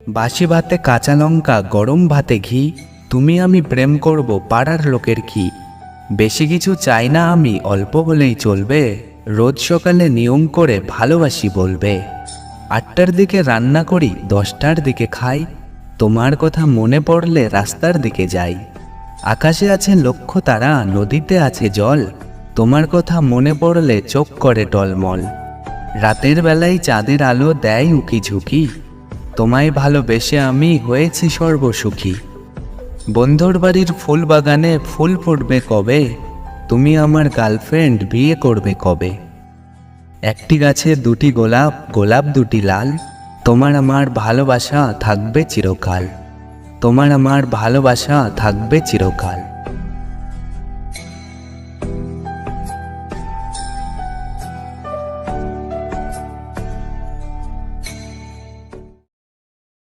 বাসি ভাতে কাঁচা লঙ্কা, গরম ভাতে ঘি, তুমি আমি প্রেম করব পাড়ার লোকের কি। বেশি কিছু চাই না আমি, অল্প হলেই চলবে। রোজ সকালে নিয়ম করে ভালোবাসি বলবে। 8টার দিকে রান্না করি, 10টার দিকে খাই। তোমার কথা মনে পড়লে রাস্তার দিকে যাই। আকাশে আছে লক্ষ তারা, নদীতে আছে জল। তোমার কথা মনে পড়লে চোখ করে টলমল। রাতের বেলায় চাঁদের আলো দেয় উকি ঝুঁকি। তোমায় ভালোবেসে আমি হয়েছি সর্বসুখী। বন্ধুর বাড়ির ফুল বাগানে ফুল ফুটবে কবে, তুমি আমার গার্লফ্রেন্ড, বিয়ে করবে কবে। একটি গাছে দুটি গোলাপ, গোলাপ দুটি লাল। তোমার আমার ভালোবাসা থাকবে চিরকাল। তোমার আমার ভালোবাসা থাকবে চিরকাল।